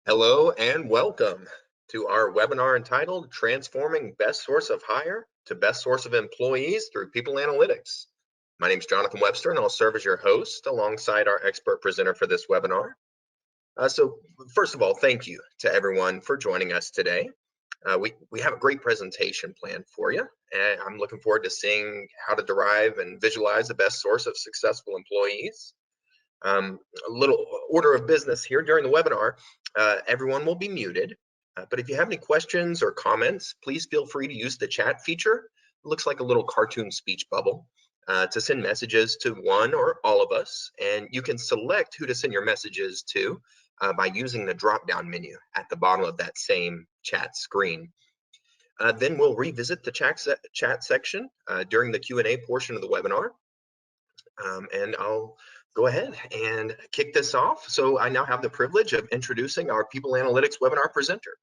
Hello and welcome to our webinar entitled Transforming Best Source of Hire to Best Source of Employees Through People Analytics. My name is Jonathan Webster and I'll serve as your host alongside our expert presenter for this webinar. So first of all, thank you to everyone for joining us today. We have a great presentation planned for you, and I'm looking forward to seeing how to derive and visualize the best source of successful employees. A little order of business here during the webinar. Everyone will be muted, but if you have any questions or comments, please feel free to use the chat feature. It looks like a little cartoon speech bubble to send messages to one or all of us, and you can select who to send your messages to by using the drop-down menu at the bottom of that same chat screen. Then we'll revisit the chat section during the Q&A portion of the webinar, and I'll go ahead and kick this off. So I now have the privilege of introducing our People Analytics webinar presenter.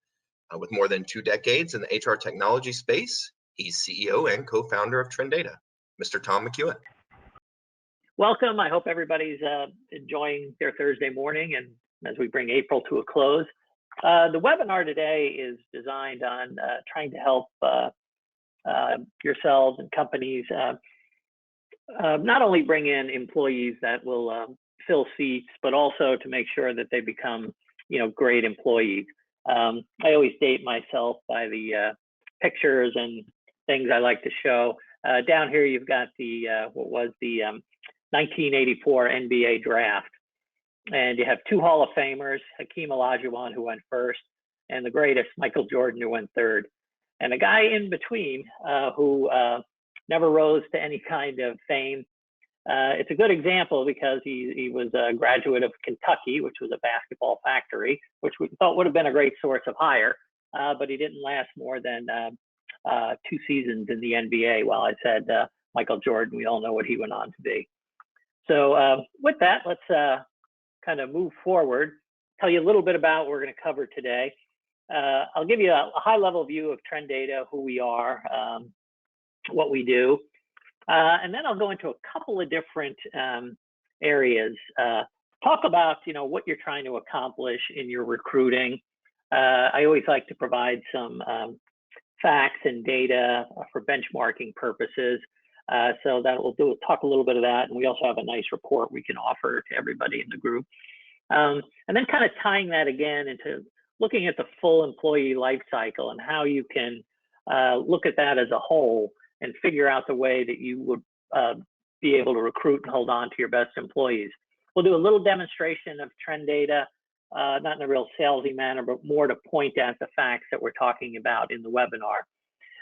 With more than 2 decades in the HR technology space, he's CEO and co-founder of TrenData, Mr. Tom McKeown. Welcome. I hope everybody's enjoying their Thursday morning, and as we bring April to a close. The webinar today is designed on trying to help yourselves and companies not only bring in employees that will fill seats, but also to make sure that they become, great employees. I always date myself by the pictures and things I like to show. Down here, you've got the what was the 1984 NBA draft, and you have 2 Hall of Famers, Hakeem Olajuwon, who went first, and the greatest, Michael Jordan, who went third, and a guy in between who never rose to any kind of fame. It's a good example because he was a graduate of Kentucky, which was a basketball factory, which we thought would have been a great source of hire, but he didn't last more than 2 seasons in the NBA. While I said Michael Jordan, we all know what he went on to be. So with that, let's kind of move forward, tell you a little bit about what we're going to cover today. I'll give you a high-level view of TrenData, who we are, what we do, and then I'll go into a couple of different areas. Talk about what you're trying to accomplish in your recruiting. I always like to provide some facts and data for benchmarking purposes. So that we'll talk a little bit of that, and we also have a nice report we can offer to everybody in the group. And then kind of tying that again into looking at the full employee life cycle and how you can look at that as a whole and figure out the way that you would be able to recruit and hold on to your best employees. We'll do a little demonstration of TrenData, not in a real salesy manner, but more to point at the facts that we're talking about in the webinar.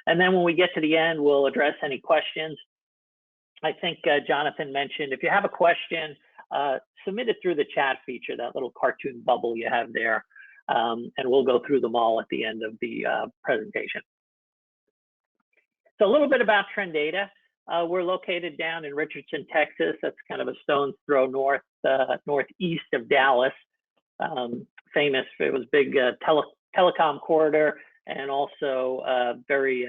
And then when we get to the end, we'll address any questions. I think Jonathan mentioned, if you have a question, submit it through the chat feature, that little cartoon bubble you have there, and we'll go through them all at the end of the presentation. So a little bit about TrenData. We're located down in Richardson, Texas. That's kind of a stone's throw northeast of Dallas. Famous, it was big telecom corridor, and also very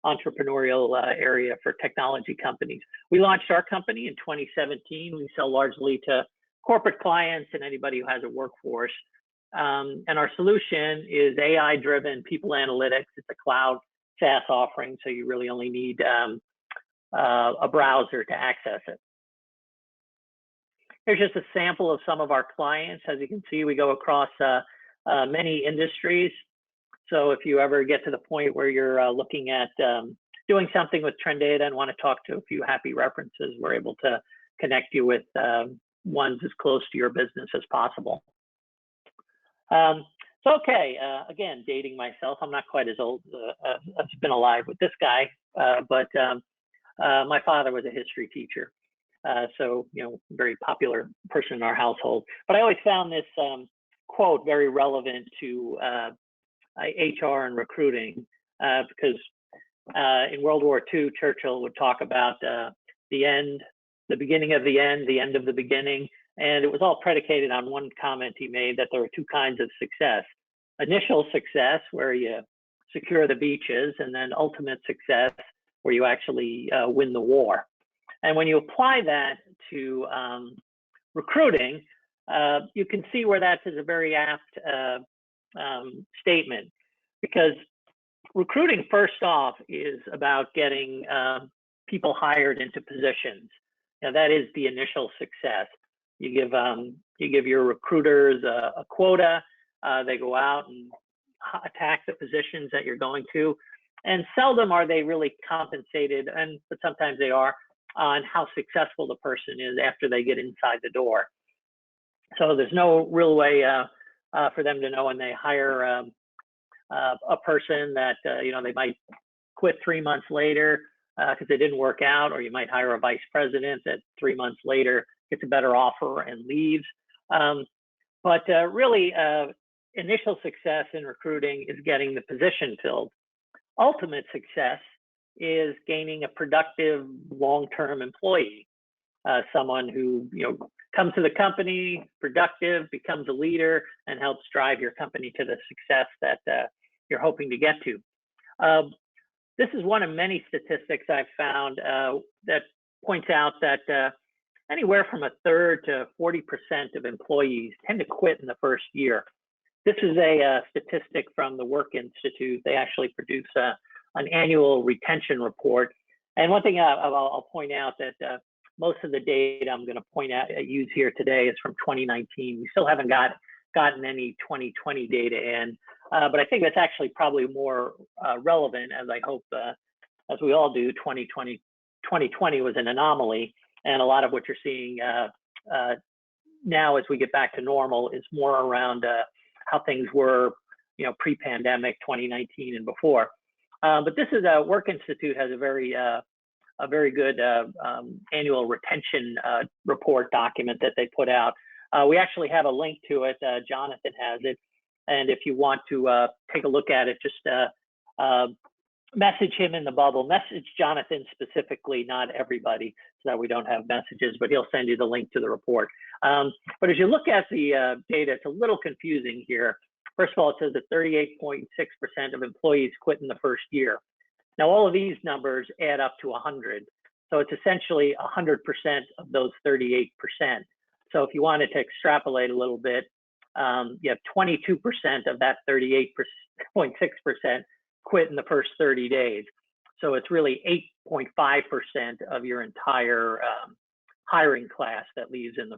entrepreneurial area for technology companies. We launched our company in 2017. We sell largely to corporate clients and anybody who has a workforce. And our solution is AI-driven people analytics. It's a cloud SaaS offering, so you really only need a browser to access it. Here's just a sample of some of our clients. As you can see, we go across many industries. So if you ever get to the point where you're looking at doing something with TrenData and want to talk to a few happy references, we're able to connect you with ones as close to your business as possible. So okay, again, dating myself, I'm not quite as old. I've been alive with this guy, but my father was a history teacher. So, very popular person in our household. But I always found this quote very relevant to HR and recruiting, because in World War II, Churchill would talk about the end, the beginning of the end of the beginning. And it was all predicated on one comment he made, that there are 2 kinds of success. Initial success, where you secure the beaches, and then ultimate success, where you actually win the war. And when you apply that to recruiting, you can see where that is a very apt statement, because recruiting, first off, is about getting people hired into positions. Now, that is the initial success. You give your recruiters a quota. They go out and attack the positions that you're going to, and seldom are they really compensated, but sometimes they are, on how successful the person is after they get inside the door. So there's no real way for them to know when they hire a person that they might quit 3 months later because it didn't work out, or you might hire a vice president that 3 months later gets a better offer and leaves. But really, initial success in recruiting is getting the position filled. Ultimate success is gaining a productive long-term employee, someone who comes to the company, productive, becomes a leader, and helps drive your company to the success that you're hoping to get to. This is one of many statistics I've found that points out that anywhere from 1/3 to 40% of employees tend to quit in the first year. This is a statistic from the Work Institute. They actually produce an annual retention report. And one thing I'll point out that most of the data I'm going to use here today is from 2019. We still haven't gotten any 2020 data in, but I think that's actually probably more relevant, as I hope, as we all do, 2020 was an anomaly, and a lot of what you're seeing now as we get back to normal is more around how things were, pre-pandemic, 2019 and before. But this is a Work Institute has a very good annual retention report document that they put out. We actually have a link to it. Jonathan has it. And if you want to take a look at it, just message him in the bubble. Message Jonathan specifically, not everybody, so that we don't have messages, but he'll send you the link to the report. But as you look at the data, it's a little confusing here. First of all, it says that 38.6% of employees quit in the first year. Now, all of these numbers add up to 100. So it's essentially 100% of those 38%. So if you wanted to extrapolate a little bit, you have 22% of that 38.6% quit in the first 30 days. So it's really 8.5% of your entire hiring class that leaves in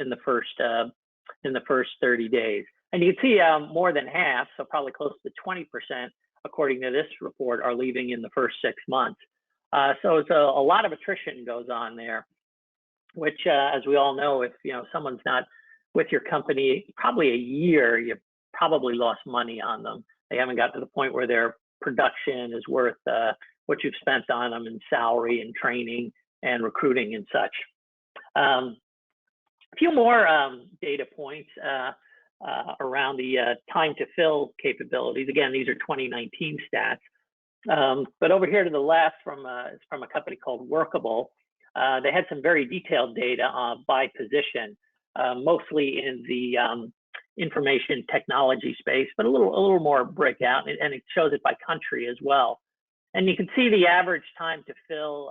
the first 30 days. And you can see more than half, so probably close to 20%, according to this report, are leaving in the first 6 months. So it's a lot of attrition goes on there, which, as we all know, if someone's not with your company probably a year, you probably lost money on them. They haven't got to the point where their production is worth what you've spent on them in salary and training and recruiting and such. A few more data points around the time to fill capabilities. Again, these are 2019 stats. But over here to the left, it's from a company called Workable. They had some very detailed data by position, mostly in the information technology space, but a little more breakout, and it shows it by country as well. And you can see the average time to fill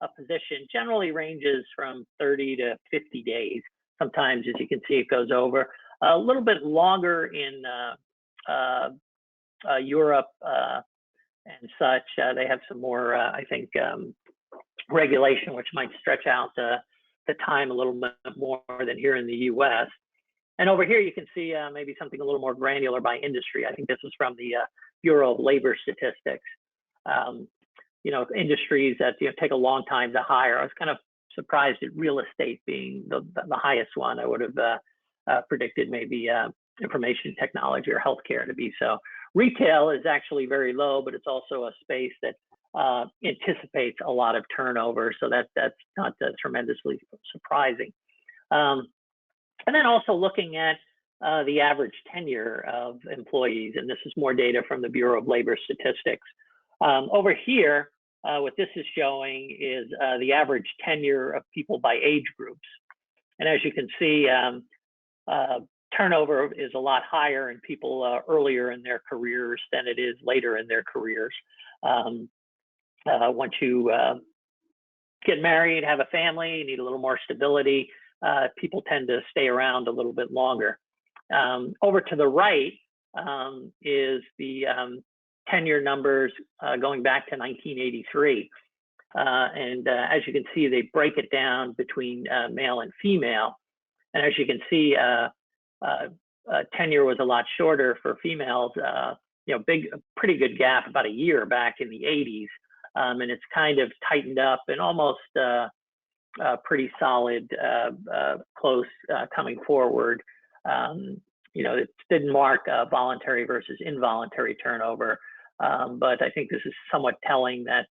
a position generally ranges from 30 to 50 days. Sometimes, as you can see, it goes over. A little bit longer in Europe and such. They have some more, I think, regulation, which might stretch out the time a little bit more than here in the U.S. And over here, you can see maybe something a little more granular by industry. I think this is from the Bureau of Labor Statistics. Industries that take a long time to hire. I was kind of surprised at real estate being the highest one. I would have predicted maybe information technology or healthcare to be so. Retail is actually very low, but it's also a space that anticipates a lot of turnover, so that's not tremendously surprising. And then also looking at the average tenure of employees, and this is more data from the Bureau of Labor Statistics. Over here, what this is showing is the average tenure of people by age groups. And as you can see, turnover is a lot higher in people earlier in their careers than it is later in their careers. Once you get married, have a family, you need a little more stability. people tend to stay around a little bit longer. Over to the right is the tenure numbers going back to 1983. And as you can see, they break it down between male and female. And as you can see, tenure was a lot shorter for females, pretty good gap, about a year back in the 80s. And it's kind of tightened up and almost pretty solid, close coming forward. It didn't mark voluntary versus involuntary turnover, but I think this is somewhat telling that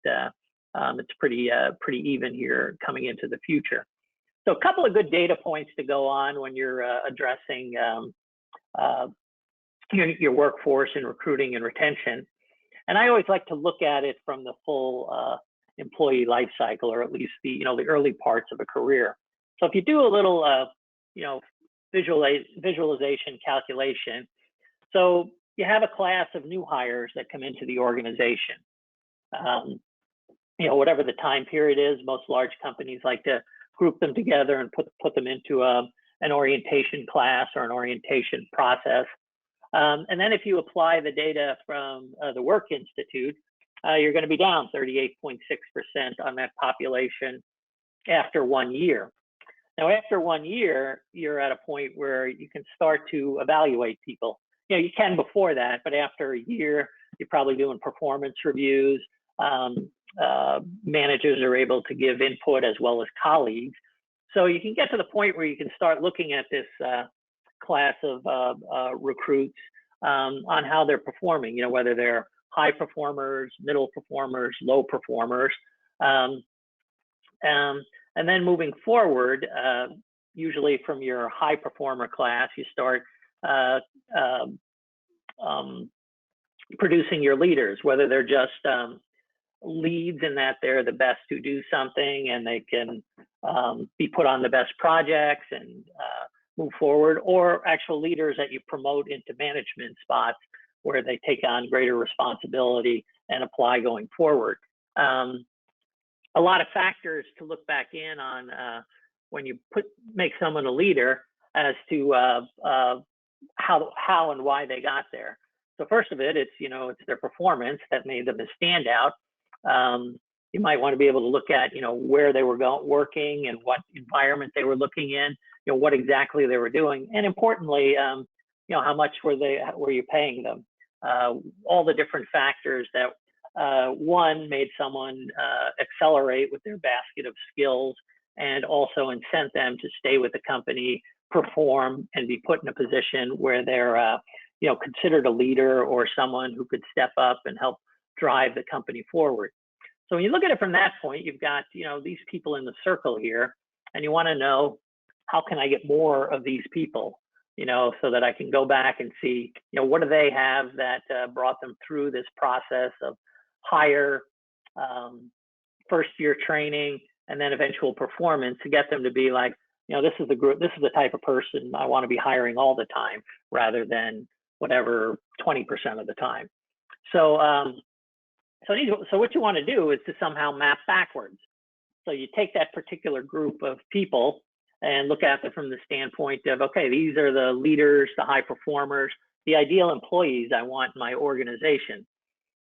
it's pretty even here coming into the future. So a couple of good data points to go on when you're addressing your workforce and recruiting and retention. And I always like to look at it from the full employee life cycle, or at least the early parts of a career. So if you do a little visualization calculation, so you have a class of new hires that come into the organization. Whatever the time period is, most large companies like to group them together and put them into an orientation class or an orientation process. And then if you apply the data from the Work Institute, you're going to be down 38.6% on that population after 1 year. Now, after 1 year, you're at a point where you can start to evaluate people. You can before that, but after a year, you're probably doing performance reviews. Managers are able to give input as well as colleagues. So you can get to the point where you can start looking at this class of recruits on how they're performing, whether they're high performers, middle performers, low performers. And then moving forward, usually from your high performer class, you start producing your leaders, whether they're just leads in that they're the best to do something and they can be put on the best projects and move forward, or actual leaders that you promote into management spots where they take on greater responsibility and apply going forward. A lot of factors to look back in on when you make someone a leader as to how and why they got there. So first of it, it's their performance that made them a standout. You might want to be able to look at where they were working and what environment they were looking in, what exactly they were doing, and importantly, how much were you paying them? All the different factors that one made someone accelerate with their basket of skills, and also incent them to stay with the company, perform, and be put in a position where they're considered a leader or someone who could step up and help drive the company forward. So when you look at it from that point, you've got these people in the circle here, and you want to know, how can I get more of these people, so that I can go back and see, what do they have that brought them through this process of hire, first year training, and then eventual performance, to get them to be like, this is the group, this is the type of person I want to be hiring all the time, rather than whatever 20% of the time. So what you want to do is to somehow map backwards. So you take that particular group of people and look at them from the standpoint of, okay, these are the leaders, the high performers, the ideal employees I want in my organization.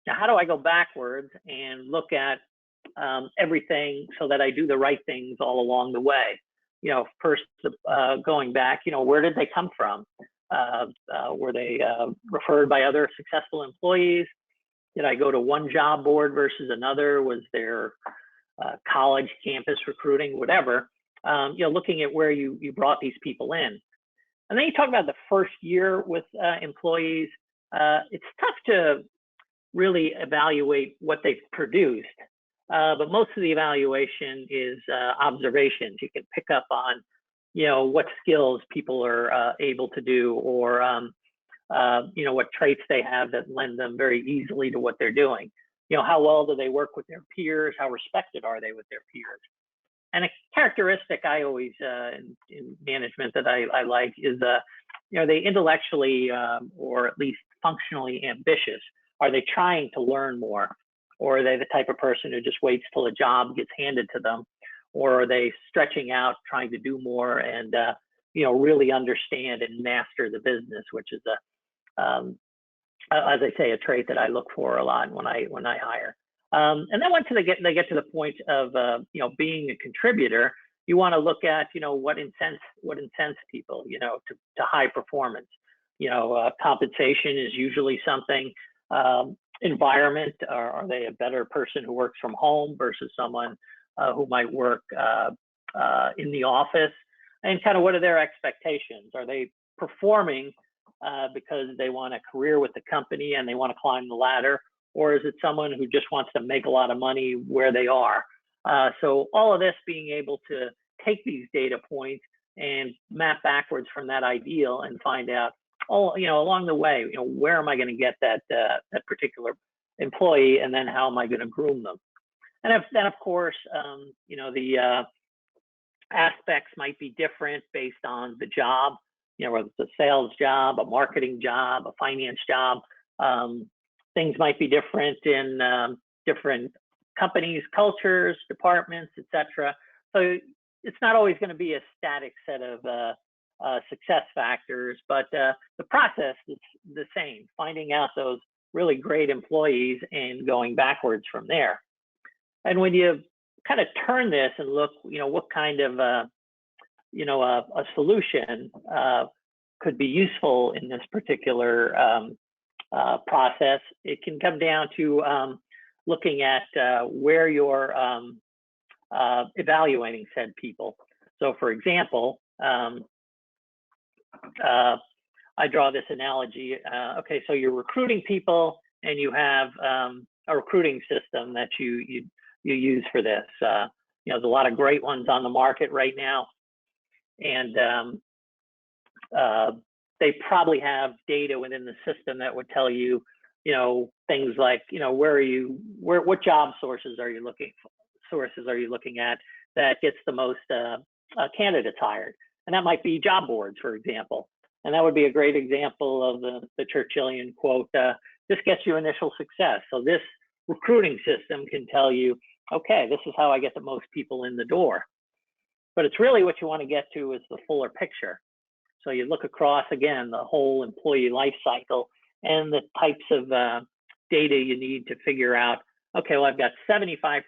Now, how do I go backwards and look at everything so that I do the right things all along the way? First going back, where did they come from? Were they referred by other successful employees? Did I go to one job board versus another? Was there college, campus recruiting, whatever? Looking at where you brought these people in. And then you talk about the first year with employees. It's tough to really evaluate what they've produced, but most of the evaluation is observations. You can pick up on, what skills people are able to do, or what traits they have that lend them very easily to what they're doing. How well do they work with their peers? How respected are they with their peers? And a characteristic I always in management that I like is, are they intellectually or at least functionally ambitious? Are they trying to learn more? Or are they the type of person who just waits till a job gets handed to them? or are they stretching out, trying to do more and really understand and master the business, which is as I say, a trait that I look for a lot when I hire. And then once they get to the point of being a contributor, you want to look at what incents people to high performance. Compensation is usually something. Environment, are they a better person who works from home versus someone who might work in the office? And kind of what are their expectations? Are they performing because they want a career with the company and they want to climb the ladder? Or is it someone who just wants to make a lot of money where they are? So all of this, being able to take these data points and map backwards from that ideal and find out, along the way, where am I going to get that particular employee, and then how am I going to groom them? And then, of course, the aspects might be different based on the job. Whether it's a sales job, a marketing job, a finance job. Things might be different in different companies, cultures, departments, etc. So it's not always going to be a static set of success factors, but the process is the same, finding out those really great employees and going backwards from there. And when you kind of turn this and look, what kind of a solution could be useful in this particular process, it can come down to looking at where you're evaluating said people. So for example, I draw this analogy. Okay, so you're recruiting people and you have a recruiting system that you use for this. There's a lot of great ones on the market right now, and they probably have data within the system that would tell you, things like, what job sources are you looking at that gets the most candidates hired, and that might be job boards, for example. And that would be a great example of the Churchillian quote, this gets you initial success. So this recruiting system can tell you, okay, this is how I get the most people in the door. But it's really what you want to get to is the fuller picture. So you look across, again, the whole employee life cycle and the types of data you need to figure out, okay, well, I've got 75%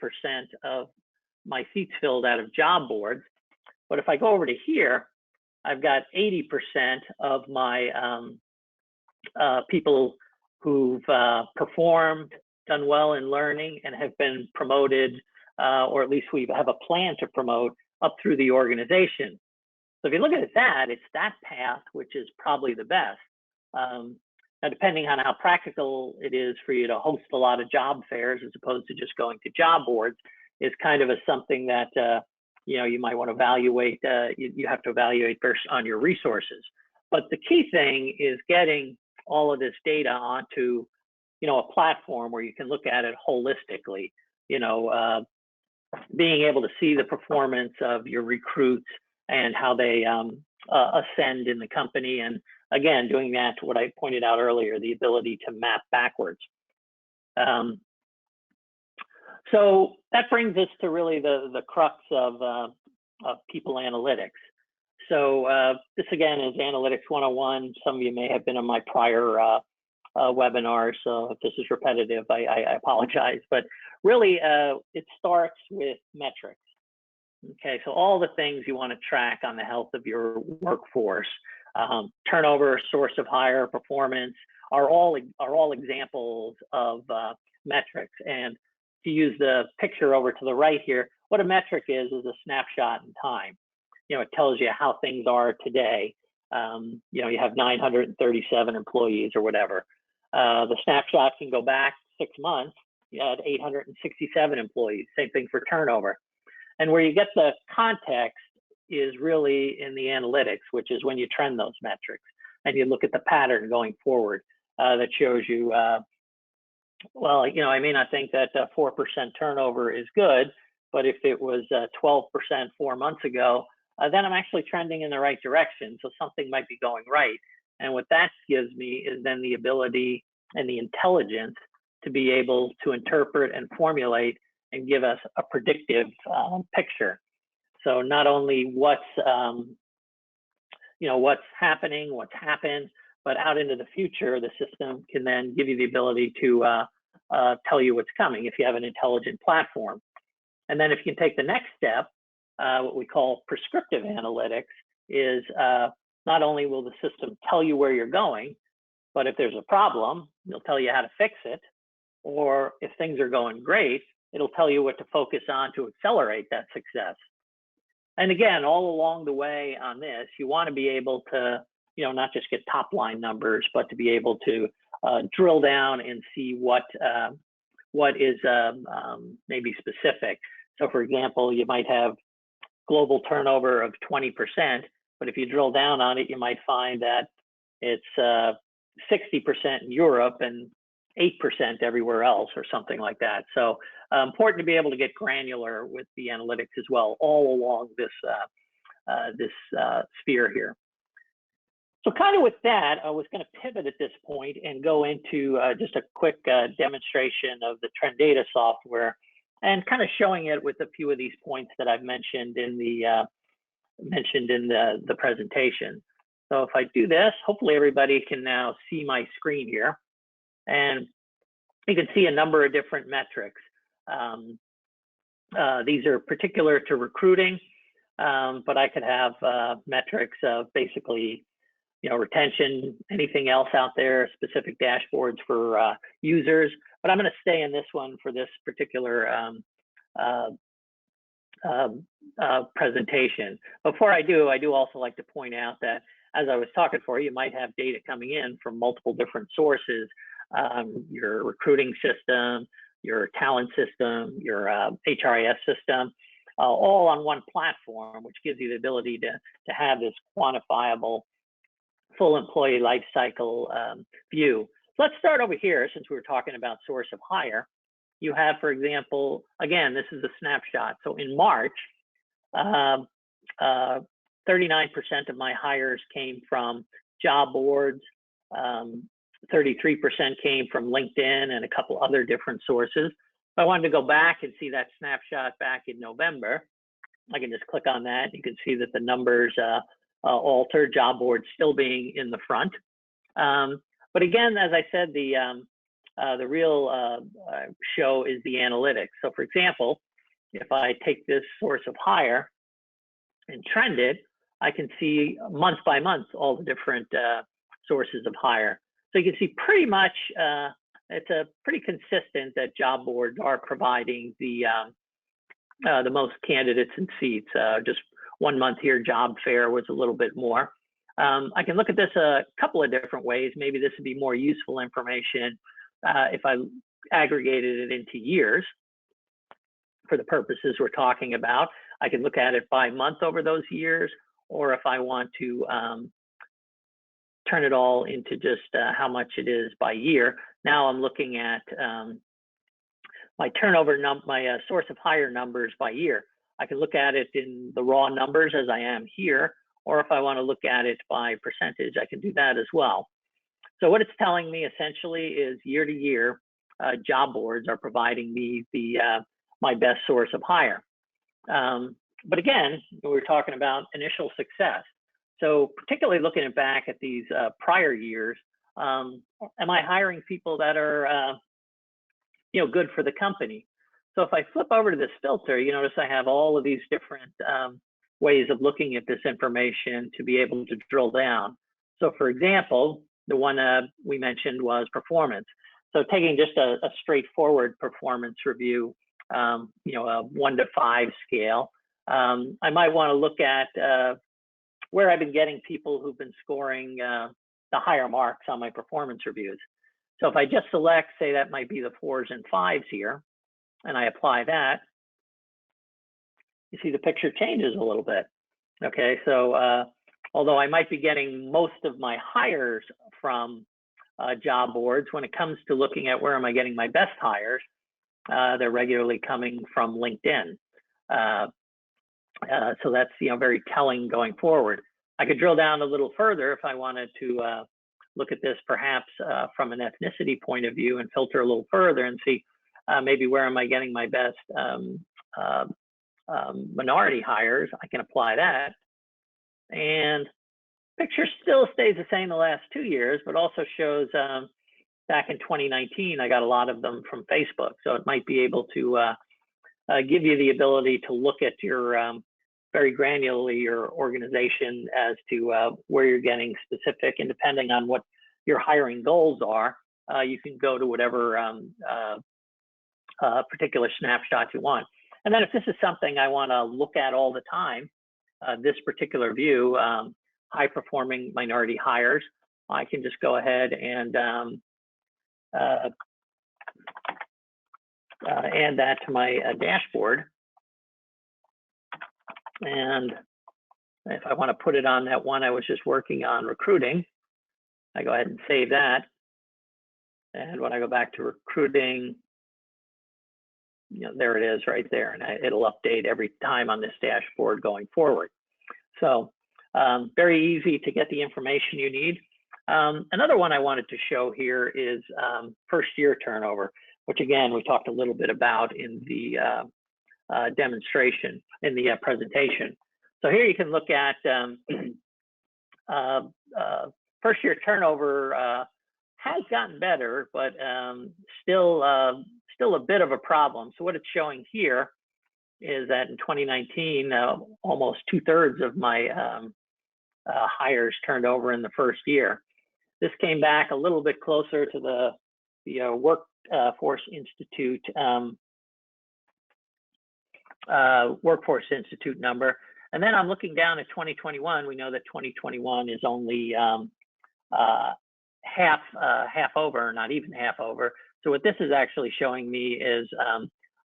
of my seats filled out of job boards. But if I go over to here, I've got 80% of my people who've performed, done well in learning, and have been promoted, or at least we have a plan to promote up through the organization. So if you look at that, it's that path, which is probably the best. Now, depending on how practical it is for you to host a lot of job fairs as opposed to just going to job boards, is kind of something that you might want to evaluate. You have to evaluate first on your resources. But the key thing is getting all of this data onto a platform where you can look at it holistically. Being able to see the performance of your recruits and how they ascend in the company, and again, doing that, what I pointed out earlier, the ability to map backwards. So that brings us to really the crux of people analytics. So this again is Analytics 101. Some of you may have been on my prior webinars, so if this is repetitive, I apologize. But really, it starts with metrics. Okay, so all the things you want to track on the health of your workforce, turnover, source of hire, performance, are all examples of metrics. And to use the picture over to the right here, what a metric is a snapshot in time. It tells you how things are today. You have 937 employees or whatever. The snapshot can go back 6 months. You had 867 employees. Same thing for turnover. And where you get the context is really in the analytics, which is when you trend those metrics and you look at the pattern going forward that shows you, well, I may not think that 4% turnover is good, but if it was 12% 4 months ago, then I'm actually trending in the right direction. So something might be going right. And what that gives me is then the ability and the intelligence to be able to interpret and formulate and give us a predictive picture. So not only what's what's happening, what's happened, but out into the future, the system can then give you the ability to tell you what's coming if you have an intelligent platform. And then if you can take the next step, what we call prescriptive analytics is not only will the system tell you where you're going, but if there's a problem, it'll tell you how to fix it. Or if things are going great, it'll tell you what to focus on to accelerate that success. And again, all along the way on this, you want to be able to, not just get top line numbers, but to be able to drill down and see what is maybe specific. So for example, you might have global turnover of 20%, but if you drill down on it, you might find that it's 60% in Europe and 8% everywhere else or something like that. So important to be able to get granular with the analytics as well, all along this sphere here. So kind of with that, I was going to pivot at this point and go into just a quick demonstration of the TrenData software and kind of showing it with a few of these points that I've mentioned in the presentation. So if I do this, hopefully everybody can now see my screen here. And you can see a number of different metrics. These are particular to recruiting, but I could have metrics of basically, retention, anything else out there, specific dashboards for users. But I'm going to stay in this one for this particular presentation. Before I do also like to point out that as I was talking for you might have data coming in from multiple different sources. Your recruiting system, your talent system, your HRIS system, all on one platform, which gives you the ability to have this quantifiable full employee life cycle view. So let's start over here since we were talking about source of hire. You have, for example, again, this is a snapshot. So in March, 39% of my hires came from job boards, 33% came from LinkedIn and a couple other different sources. If I wanted to go back and see that snapshot back in November, I can just click on that. You can see that the numbers alter, job boards still being in the front. But again, as I said, the real show is the analytics. So for example, if I take this source of hire and trend it, I can see month by month all the different sources of hire. So you can see pretty much it's a pretty consistent that job boards are providing the most candidates and seats. Just 1 month here, job fair was a little bit more. I can look at this a couple of different ways. Maybe this would be more useful information if I aggregated it into years for the purposes we're talking about. I can look at it by month over those years, or if I want to turn it all into just how much it is by year. Now I'm looking at my turnover, my source of hire numbers by year. I can look at it in the raw numbers as I am here, or if I want to look at it by percentage, I can do that as well. So what it's telling me essentially is year to year, job boards are providing me my best source of hire. But again, we're talking about initial success. So particularly looking back at these prior years, am I hiring people that are good for the company? So if I flip over to this filter, you notice I have all of these different ways of looking at this information to be able to drill down. So for example, the one we mentioned was performance. So taking just a straightforward performance review, a 1 to 5 scale, I might want to look at where I've been getting people who've been scoring the higher marks on my performance reviews. So if I just select, say that might be the 4s and 5s here, and I apply that, you see the picture changes a little bit. Okay, so although I might be getting most of my hires from job boards, when it comes to looking at where am I getting my best hires, they're regularly coming from LinkedIn. So that's very telling going forward. I could drill down a little further if I wanted to look at this perhaps from an ethnicity point of view and filter a little further and see maybe where am I getting my best minority hires, I can apply that. And picture still stays the same the last 2 years, but also shows back in 2019, I got a lot of them from Facebook. So it might be able to give you the ability to look at your very granularly your organization as to where you're getting specific, and depending on what your hiring goals are, you can go to whatever particular snapshot you want. And then if this is something I want to look at all the time, this particular view, high performing minority hires, I can just go ahead and add that to my dashboard. And if I want to put it on that one I was just working on, recruiting, I go ahead and save that. And when I go back to recruiting, there it is right there, and it'll update every time on this dashboard going forward. So very easy to get the information you need. Another one I wanted to show here is first year turnover, which again, we talked a little bit about in the demonstration, in the presentation. So here you can look at first year turnover has gotten better, but still a bit of a problem. So what it's showing here is that in 2019, almost 2/3 of my hires turned over in the first year. This came back a little bit closer to the Workforce Institute number. And then I'm looking down at 2021. We know that 2021 is only half over, not even half over. So what this is actually showing me is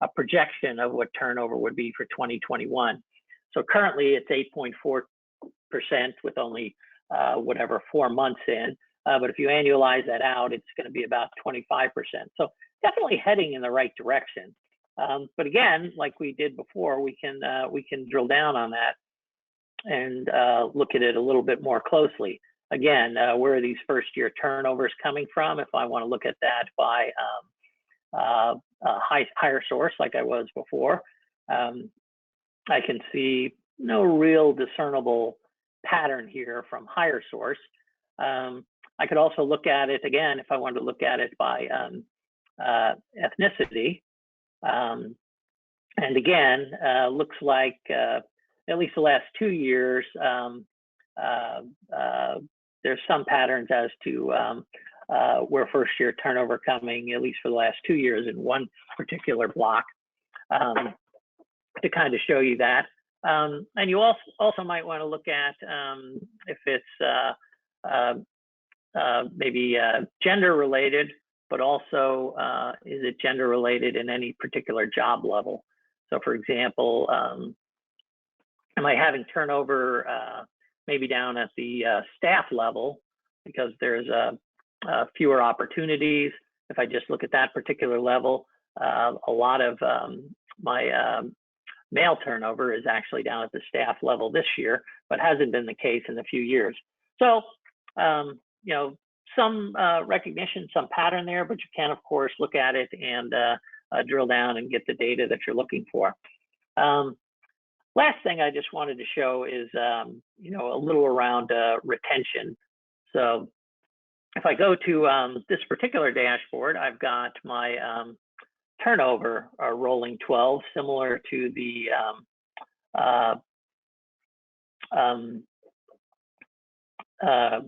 a projection of what turnover would be for 2021. So currently it's 8.4% with only 4 months in. But if you annualize that out, it's going to be about 25%. So definitely heading in the right direction. But again, like we did before, we can drill down on that and look at it a little bit more closely. Again, where are these first year turnovers coming from? If I want to look at that by higher source, like I was before, I can see no real discernible pattern here from higher source. I could also look at it again if I wanted to look at it by ethnicity. And again, looks like at least the last 2 years, there's some patterns as to where first year turnover coming, at least for the last 2 years in one particular block, to kind of show you that. And you also might want to look at if it's maybe gender related, but also is it gender related in any particular job level? So for example, am I having turnover maybe down at the staff level because there's fewer opportunities? If I just look at that particular level, a lot of my male turnover is actually down at the staff level this year, but hasn't been the case in a few years. So, some recognition, some pattern there, but you can, of course, look at it and drill down and get the data that you're looking for. Last thing I just wanted to show is, a little around retention. So if I go to this particular dashboard, I've got my turnover rolling 12, similar to the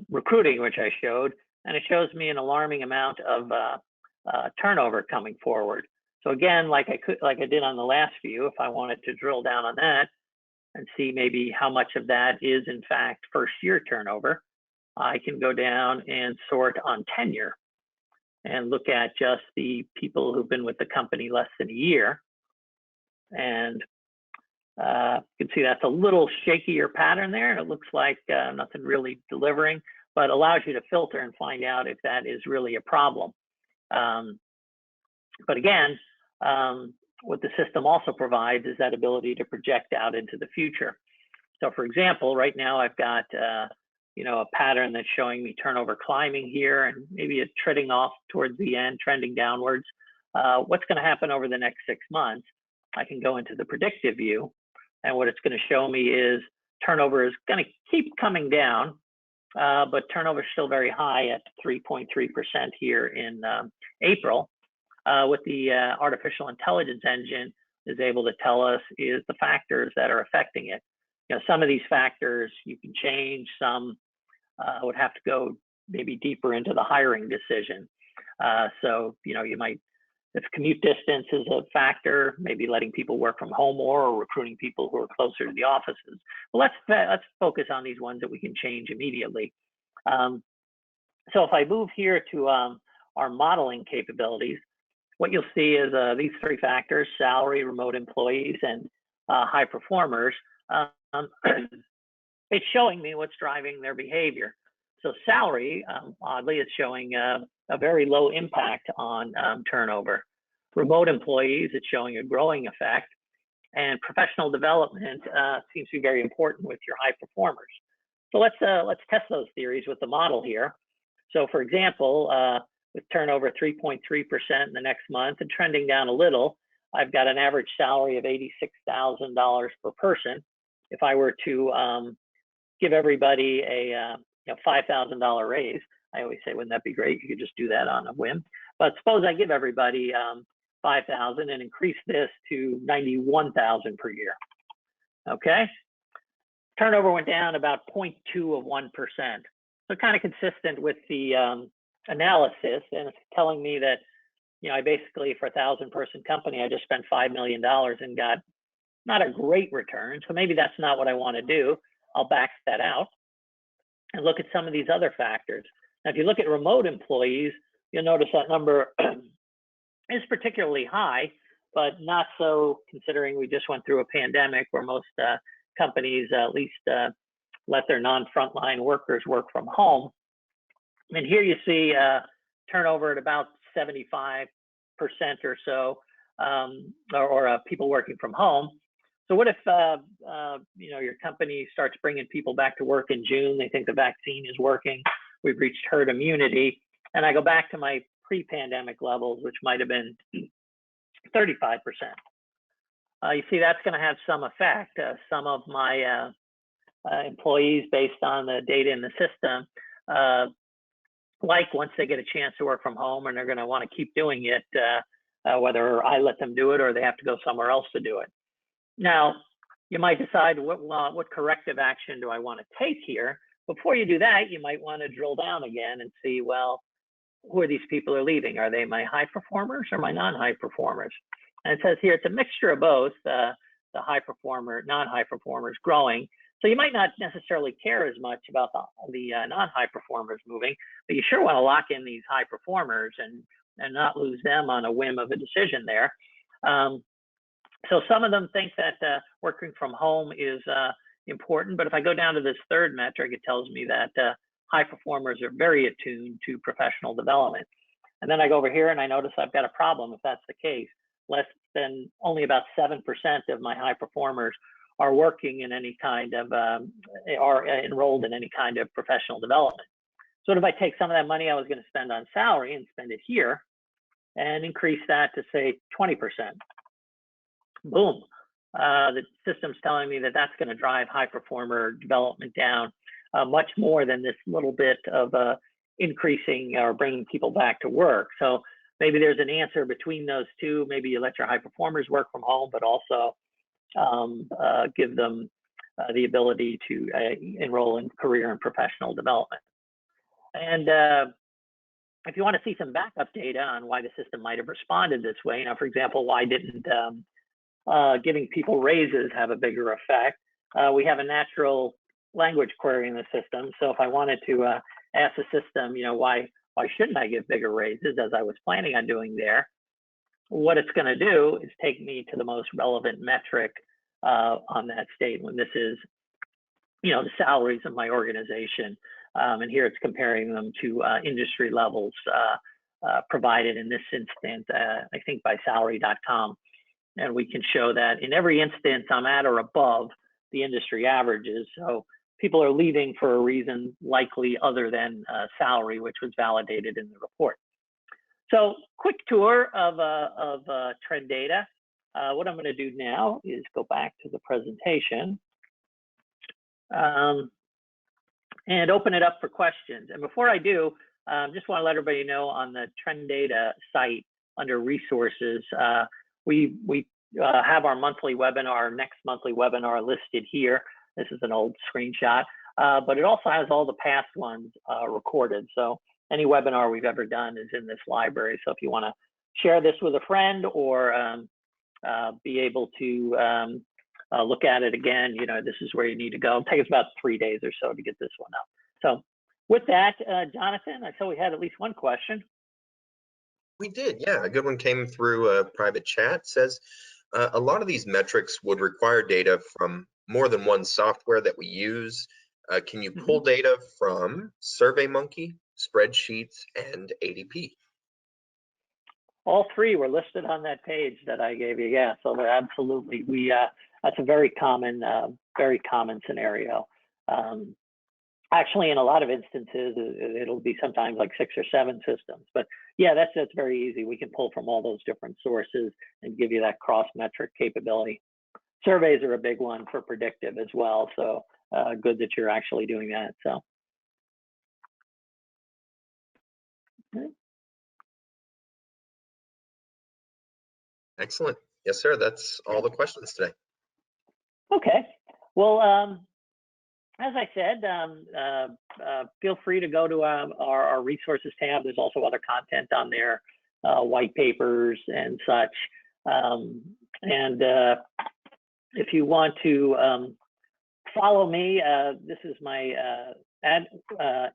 recruiting, which I showed, and it shows me an alarming amount of turnover coming forward. So again, like I did on the last view, if I wanted to drill down on that and see maybe how much of that is in fact first year turnover, I can go down and sort on tenure and look at just the people who've been with the company less than a year. And you can see that's a little shakier pattern there. And it looks like nothing really delivering, but allows you to filter and find out if that is really a problem. But again, what the system also provides is that ability to project out into the future. So for example, right now I've got a pattern that's showing me turnover climbing here and maybe it's treading off towards the end, trending downwards. What's going to happen over the next 6 months? I can go into the predictive view And what it's going to show me is turnover is going to keep coming down, but turnover is still very high at 3.3% here in April. What the artificial intelligence engine is able to tell us is the factors that are affecting it. Some of these factors you can change, some would have to go maybe deeper into the hiring decision. So, you might, if commute distance is a factor, maybe letting people work from home more, or recruiting people who are closer to the offices. Well, let's focus on these ones that we can change immediately. So if I move here to our modeling capabilities, what you'll see is these three factors: salary, remote employees, and high performers. It's showing me what's driving their behavior. So salary, oddly, is showing a very low impact on turnover. Remote employees, it's showing a growing effect. And professional development seems to be very important with your high performers. So let's test those theories with the model here. So for example, with turnover 3.3% in the next month and trending down a little, I've got an average salary of $86,000 per person. If I were to give everybody a $5,000 raise, I always say, wouldn't that be great? You could just do that on a whim. But suppose I give everybody $5,000 and increase this to $91,000 per year. Okay, turnover went down about 0.2 of 1%. So kind of consistent with the analysis, and it's telling me that I basically, for a 1,000-person company, I just spent $5 million and got not a great return. So maybe that's not what I want to do. I'll back that out and look at some of these other factors. Now, if you look at remote employees, you'll notice that number is particularly high, but not so considering we just went through a pandemic where most companies at least let their non-frontline workers work from home. And here you see turnover at about 75% or so, or people working from home. So what if your company starts bringing people back to work in June? They think the vaccine is working. We've reached herd immunity, and I go back to my pre-pandemic levels, which might have been 35%. You see, that's going to have some effect. Some of my employees, based on the data in the system, like once they get a chance to work from home, and they're going to want to keep doing it, whether I let them do it or they have to go somewhere else to do it. Now, you might decide what corrective action do I want to take here. Before you do that, you might want to drill down again and see, well, who are these people are leaving? Are they my high performers or my non-high performers? And it says here it's a mixture of both, the high performer, non-high performers growing. So you might not necessarily care as much about the non-high performers moving, but you sure want to lock in these high performers and not lose them on a whim of a decision there. So some of them think that working from home is important, but if I go down to this third metric, it tells me that high performers are very attuned to professional development. And then I go over here and I notice I've got a problem if that's the case. Less than only about 7% of my high performers are working in any kind of, are enrolled in any kind of professional development. So if I take some of that money I was going to spend on salary and spend it here and increase that to say 20%, boom, the system's telling me that that's going to drive high performer development down much more than this little bit of increasing or bringing people back to work. So maybe there's an answer between those two. Maybe you let your high performers work from home, but also give them the ability to enroll in career and professional development. And if you want to see some backup data on why the system might have responded this way, for example, why didn't giving people raises have a bigger effect? We have a natural language query in the system. So if I wanted to ask the system, why shouldn't I give bigger raises, as I was planning on doing there, what it's going to do is take me to the most relevant metric on that statement. This is, the salaries of my organization. And here it's comparing them to industry levels provided in this instance, I think by salary.com. And we can show that in every instance I'm at or above the industry averages. So people are leaving for a reason likely other than salary, which was validated in the report. So quick tour of TrenData. what I'm going to do now is go back to the presentation and open it up for questions. And before I do, just want to let everybody know on the TrenData site under resources, we have our monthly webinar, next monthly webinar listed here. This is an old screenshot, but it also has all the past ones recorded. So any webinar we've ever done is in this library. So if you want to share this with a friend or be able to look at it again, this is where you need to go. It'll take us about 3 days or so to get this one up. So with that, Jonathan, I saw we had at least one question. We did, yeah. A good one came through a private chat. Says, a lot of these metrics would require data from more than one software that we use. Can you pull data from SurveyMonkey, spreadsheets, and ADP? All three were listed on that page that I gave you. Yeah, so they're absolutely, that's a very common scenario. Actually, in a lot of instances, it'll be sometimes like 6 or 7 systems. But yeah, that's very easy. We can pull from all those different sources and give you that cross-metric capability. Surveys are a big one for predictive as well. So good that you're actually doing that. So. Okay. Excellent. Yes, sir. That's all the questions today. Okay. Well, as I said, feel free to go to our resources tab. There's also other content on there, white papers and such. And if you want to follow me, this is my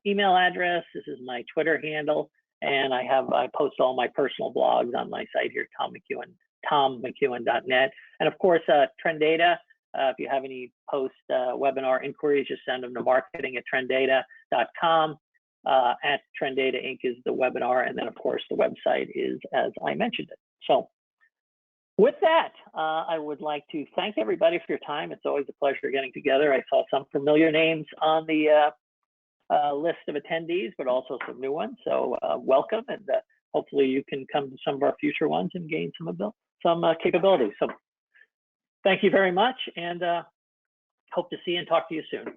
email address. This is my Twitter handle. And I post all my personal blogs on my site here, tommckeown.net. And of course, TrenData. If you have any post-webinar inquiries, just send them to marketing@trendata.com. At TrenData Inc. is the webinar, and then of course the website is as I mentioned it. So with that, I would like to thank everybody for your time. It's always a pleasure getting together. I saw some familiar names on the list of attendees, but also some new ones. So welcome, and hopefully you can come to some of our future ones and gain some capabilities. So thank you very much, and hope to see you and talk to you soon.